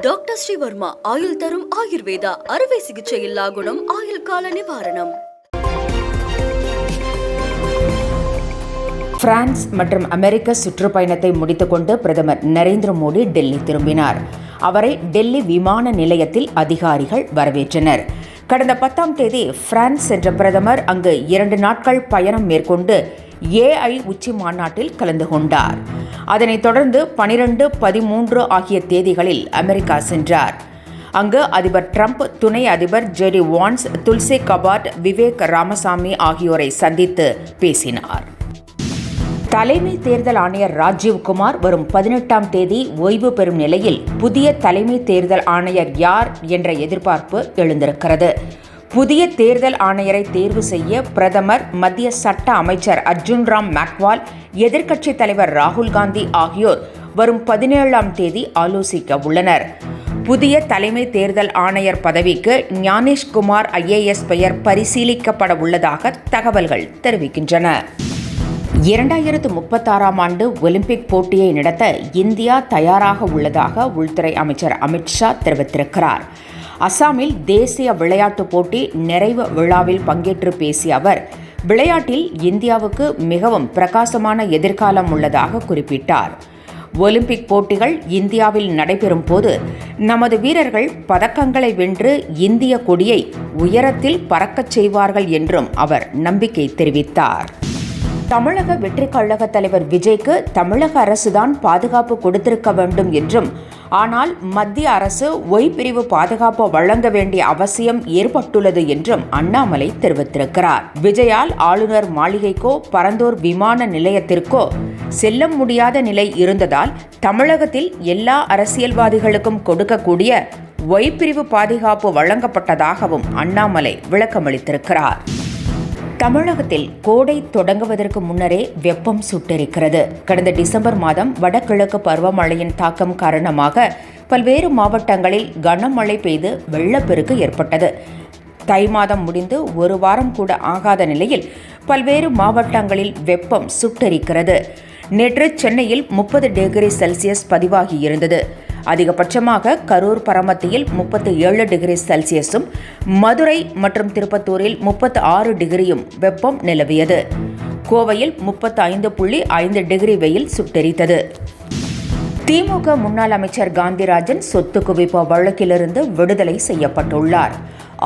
Doctor Sreevarma ஆயுள் தரும் ஆயுர்வேதா அறுவை சிகிச்சை இல்லா குணம் ஆயுள் கால நிவாரணம். பிரான்ஸ் மற்றும் அமெரிக்க சுற்றுப்பயணத்தை முடித்துக்கொண்டு பிரதமர் நரேந்திர மோடி டெல்லி திரும்பினார். அவரை டெல்லி விமான நிலையத்தில் அதிகாரிகள் வரவேற்றனர். கடந்த 10ஆம் தேதி பிரான்ஸ் சென்ற பிரதமர் அங்கு 2 நாட்கள் பயணம் மேற்கொண்டு AI உச்சி மாநாட்டில் கலந்து கொண்டார். அதனைத் தொடர்ந்து 12, 13 ஆகிய தேதிகளில் அமெரிக்கா சென்றார். அங்கு அதிபர் டிரம்ப், துணை அதிபர் ஜெடி வான்ஸ், துல்சி கபாட், விவேக் ராமசாமி ஆகியோரை சந்தித்து பேசினார். தலைமை தேர்தல் ஆணையர் ராஜீவ் குமார் வரும் 18ஆம் தேதி ஓய்வு பெறும் நிலையில் புதிய தலைமை தேர்தல் ஆணையர் யார் என்ற எதிர்பார்ப்பு எழுந்திருக்கிறது. புதிய தேர்தல் ஆணையரை தேர்வு செய்ய பிரதமர், மத்திய சட்ட அமைச்சர் அர்ஜுன் ராம் மேக்வால், எதிர்க்கட்சித் தலைவர் ராகுல் காந்தி ஆகியோர் வரும் 17ஆம் தேதி ஆலோசிக்க உள்ளனர். புதிய தலைமை தேர்தல் ஆணையர் பதவிக்கு ஞானேஷ்குமார் IAS பெயர் பரிசீலிக்கப்பட உள்ளதாக தகவல்கள் தெரிவிக்கின்றன. 2036ஆம் ஆண்டு ஒலிம்பிக் போட்டியை நடத்த இந்தியா தயாராக உள்ளதாக உள்துறை அமைச்சர் அமித்ஷா தெரிவித்திருக்கிறார். அசாமில் தேசிய விளையாட்டுப் போட்டி நிறைவு விழாவில் பங்கேற்று பேசிய அவர், விளையாட்டில் இந்தியாவுக்கு மிகவும் பிரகாசமான எதிர்காலம் உள்ளதாக குறிப்பிட்டார். ஒலிம்பிக் போட்டிகள் இந்தியாவில் நடைபெறும் போது நமது வீரர்கள் பதக்கங்களை வென்று இந்திய கொடியை உயரத்தில் பறக்கச் செய்வார்கள் என்றும் அவர் நம்பிக்கை தெரிவித்தார். தமிழக வெற்றிக் கழக தலைவர் விஜய்க்கு தமிழக அரசுதான் பாதுகாப்பு கொடுத்திருக்க வேண்டும் என்றும், ஆனால் மத்திய அரசு ஒய் பிரிவு பாதுகாப்பு வழங்க வேண்டிய அவசியம் ஏற்பட்டுள்ளது என்றும் அண்ணாமலை தெரிவித்திருக்கிறார். விஜயால் ஆளுநர் மாளிகைக்கோ பரந்தூர் விமான நிலையத்திற்கோ செல்ல முடியாத நிலை இருந்ததால் தமிழகத்தில் எல்லா அரசியல்வாதிகளுக்கும் கொடுக்கக்கூடிய ஒய் பிரிவு பாதுகாப்பு வழங்கப்பட்டதாகவும் அண்ணாமலை விளக்கமளித்திருக்கிறார். தமிழகத்தில் கோடை தொடங்குவதற்கு முன்னரே வெப்பம் சுட்டெரிக்கிறது. கடந்த டிசம்பர் மாதம் வடகிழக்கு பருவமழையின் தாக்கம் காரணமாக பல்வேறு மாவட்டங்களில் கனமழை பெய்து வெள்ளப்பெருக்கு ஏற்பட்டது. தை மாதம் முடிந்து 1 வாரம் கூட ஆகாத நிலையில் பல்வேறு மாவட்டங்களில் வெப்பம் சுட்டெரிக்கிறது. நேற்று சென்னையில் 30 டிகிரி செல்சியஸ் பதிவாகியிருந்தது. அதிகபட்சமாக கரூர் பரமத்தியில் 37 டிகிரி செல்சியஸும், மதுரை மற்றும் திருப்பத்தூரில் 36 டிகிரியும் வெப்பம் நிலவியது. கோவையில் 35.5 டிகிரி வெயில் சுட்டெரித்தது. திமுக முன்னாள் அமைச்சர் காந்திராஜன் சொத்து குவிப்பு வழக்கிலிருந்து விடுதலை செய்யப்பட்டுள்ளார்.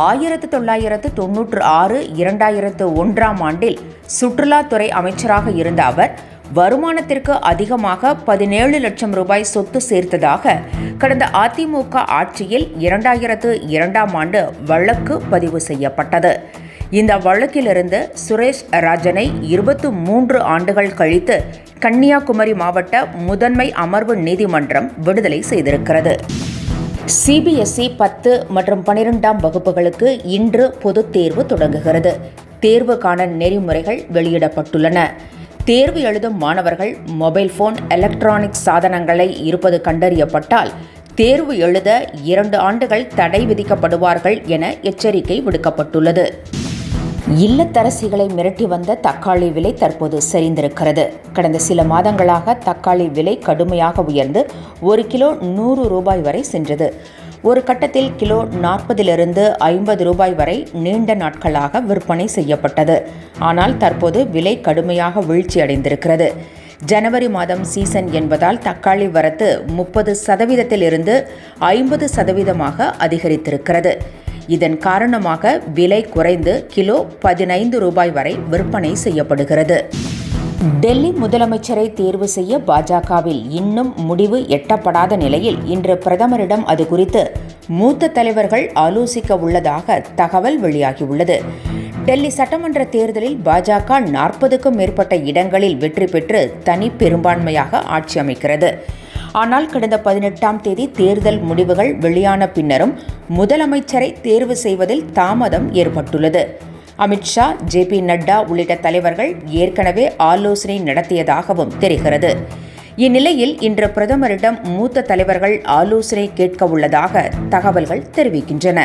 1996, 2001ஆம் ஆண்டில் சுற்றுலாத்துறை அமைச்சராக இருந்த அவர் வருமானத்திற்கு அதிகமாக 17 லட்சம் ரூபாய் சொத்து சேர்த்ததாக கடந்த அதிமுக ஆட்சியில் 2002ஆம் ஆண்டு வழக்கு பதிவு செய்யப்பட்டது. இந்த வழக்கிலிருந்து சுரேஷ் ராஜனை 23 ஆண்டுகள் கழித்து கன்னியாகுமரி மாவட்ட முதன்மை அமர்வு நீதிமன்றம் விடுதலை செய்திருக்கிறது. CBSE 10 மற்றும் 12ஆம் வகுப்புகளுக்கு இன்று பொதுத் தேர்வு தொடங்குகிறது. தேர்வுக்கான நெறிமுறைகள் வெளியிடப்பட்டுள்ளன. தேர்வு எழுதும் மாணவர்கள் மொபைல் போன், எலக்ட்ரானிக் சாதனங்களை இருப்பது கண்டறியப்பட்டால் தேர்வு எழுத 2 ஆண்டுகள் தடை விதிக்கப்படுவார்கள் என எச்சரிக்கை விடுக்கப்பட்டுள்ளது. இல்லத்தரசிகளை மிரட்டி வந்த தக்காளி விலை தற்போது சரிந்திருக்கிறது. கடந்த சில மாதங்களாக தக்காளி விலை கடுமையாக உயர்ந்து 1 கிலோ 100 ரூபாய் வரை சென்றது. ஒரு கட்டத்தில் கிலோ 40லிருந்து 50 ரூபாய் வரை நீண்ட நாட்களாக விற்பனை செய்யப்பட்டது. ஆனால் தற்போது விலை கடுமையாக வீழ்ச்சியடைந்திருக்கிறது. ஜனவரி மாதம் சீசன் என்பதால் தக்காளி வரத்து 30%இருந்து 50% அதிகரித்திருக்கிறது. இதன் காரணமாக விலை குறைந்து கிலோ 15 ரூபாய் வரை விற்பனை செய்யப்படுகிறது. டெல்லி முதலமைச்சரை தேர்வு செய்ய பாஜகவில் இன்னும் முடிவு எட்டப்படாத நிலையில் இன்று பிரதமரிடம் அது குறித்து மூத்த தலைவர்கள் ஆலோசிக்க உள்ளதாக தகவல் வெளியாகியுள்ளது. டெல்லி சட்டமன்ற தேர்தலில் பாஜக 40க்கும் மேற்பட்ட இடங்களில் வெற்றி பெற்று தனி பெரும்பான்மையாக ஆட்சி அமைக்கிறது. ஆனால் கடந்த 18ஆம் தேதி தேர்தல் முடிவுகள் வெளியான பின்னரும் முதலமைச்சரை தேர்வு செய்வதில் தாமதம் ஏற்பட்டுள்ளது. அமித்ஷா, JP நட்டா உள்ளிட்ட தலைவர்கள் ஏற்கனவே ஆலோசனை நடத்தியதாகவும் தெரிகிறது. இந்நிலையில் இன்று பிரதமரிடம் மூத்த தலைவர்கள் ஆலோசனை கேட்க உள்ளதாக தகவல்கள் தெரிவிக்கின்றன.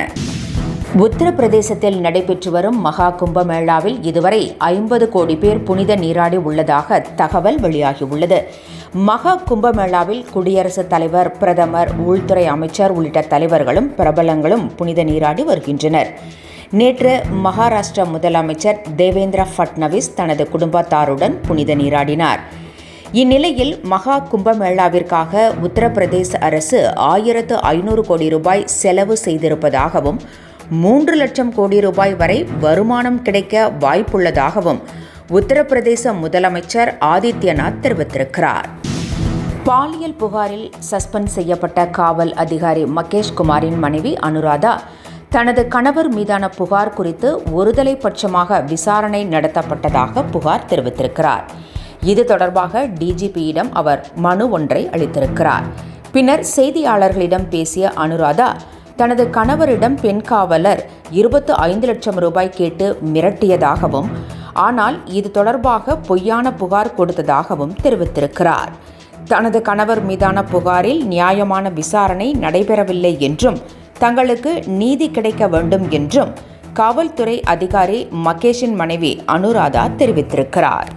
உத்தரப்பிரதேசத்தில் நடைபெற்று வரும் மகா கும்பமேளாவில் இதுவரை 50 கோடி பேர் புனித நீராடி உள்ளதாக தகவல் வெளியாகியுள்ளது. மகா கும்பமேளாவில் குடியரசுத் தலைவர், பிரதமர், உள்துறை அமைச்சர் உள்ளிட்ட தலைவர்களும் பிரபலங்களும் புனித நீராடி வருகின்றனர். நேற்று மகாராஷ்டிர முதலமைச்சர் தேவேந்திர ஃபட்னவிஸ் தனது குடும்பத்தாருடன் புனித நீராடினார். இந்நிலையில் மகா கும்பமேளாவிற்காக உத்தரப்பிரதேச அரசு 1500 கோடி ரூபாய் செலவு செய்திருப்பதாகவும் 3 லட்சம் கோடி ரூபாய் வரை வருமானம் கிடைக்க வாய்ப்புள்ளதாகவும் உத்தரப்பிரதேச முதலமைச்சர் ஆதித்யநாத் தெரிவித்திருக்கிறார். பாலியல் புகாரில் சஸ்பெண்ட் செய்யப்பட்ட காவல் அதிகாரி மகேஷ் குமாரின் மனைவி அனுராதா தனது கணவர் மீதான புகார் குறித்து ஒருதலை பட்சமாக விசாரணை நடத்தப்பட்டதாக புகார் தெரிவித்திருக்கிறார். இது தொடர்பாக டிஜிபியிடம் அவர் மனு ஒன்றை அளித்திருக்கிறார். பின்னர் செய்தியாளர்களிடம் பேசிய அனுராதா தனது கணவரிடம் பெண் காவலர் 25 லட்சம் ரூபாய் கேட்டு மிரட்டியதாகவும், ஆனால் இது தொடர்பாக பொய்யான புகார் கொடுத்ததாகவும் தெரிவித்திருக்கிறார். தனது கணவர் மீதான புகாரில் நியாயமான விசாரணை நடைபெறவில்லை என்றும் தங்களுக்கு நீதி கிடைக்க வேண்டும் என்றும் காவல்துறை அதிகாரி மகேஷின் மனைவி அனுராதா தெரிவித்திருக்கிறார்.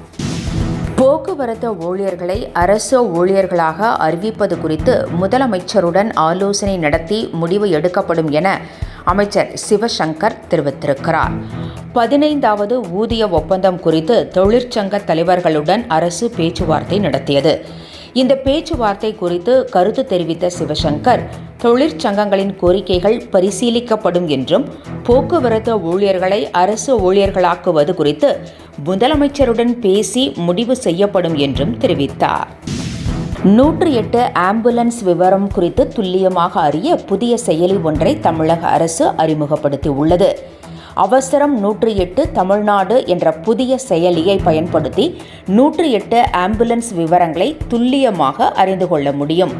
போக்குவரத்து ஊழியர்களை அரசு ஊழியர்களாக அறிவிப்பது குறித்து முதலமைச்சருடன் ஆலோசனை நடத்தி முடிவு எடுக்கப்படும் என அமைச்சர் சிவசங்கர் தெரிவித்திருக்கிறார். 15வது ஊதிய ஒப்பந்தம் குறித்து தொழிற்சங்க தலைவர்களுடன் அரசு பேச்சுவார்த்தை நடத்தியது. இந்த பேச்சுவார்த்தை குறித்து கருத்து தெரிவித்த சிவசங்கர், தொழிற்சங்கங்களின் கோரிக்கைகள் பரிசீலிக்கப்படும் என்றும் போக்குவரத்து ஊழியர்களை அரசு ஊழியர்களாக்குவது குறித்து முதலமைச்சருடன் பேசி முடிவு செய்யப்படும் என்றும் தெரிவித்தார். 108 ஆம்புலன்ஸ் விவரம் குறித்து துல்லியமாக அறிய புதிய செயலி ஒன்றை தமிழக அரசு அறிமுகப்படுத்தி உள்ளது. அவசரம் 108 தமிழ்நாடு என்ற புதிய செயலியை பயன்படுத்தி 108 ஆம்புலன்ஸ் விவரங்களை துல்லியமாக அறிந்து கொள்ள முடியும்.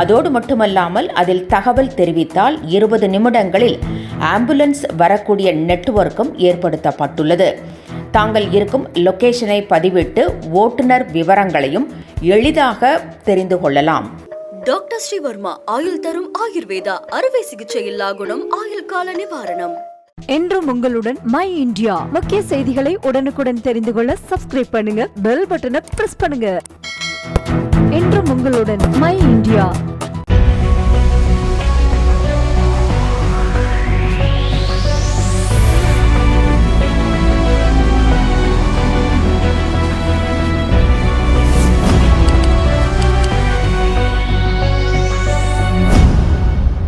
அதோடு மட்டுமல்லாமல் அதில் தகவல் தெரிவித்தால் 20 நிமிடங்களில் ஆம்புலன்ஸ் வரக்கூடிய நெட்வொர்க்கும் ஏற்படுத்தப்பட்டுள்ளது. தாங்கள் இருக்கும் லொகேஷனை பதிவிட்டு ஓட்டுநர் விவரங்களையும் எளிதாக தெரிந்து கொள்ளலாம். டாக்டர் ஸ்ரீவர்மா ஆயுள் தரும் ஆயுர்வேதா அறுவை சிகிச்சை இல்லா குணம், ஆயுள் கால நிவாரணம். என்றும் உங்களுடன் மை இந்தியா. முக்கிய செய்திகளை உடனுக்குடன் தெரிந்து கொள்ள சப்ஸ்கிரைப் பண்ணுங்க, பெல் பட்டனை பிரஸ் பண்ணுங்க. என்றும் உங்களுடன் மை இந்தியா.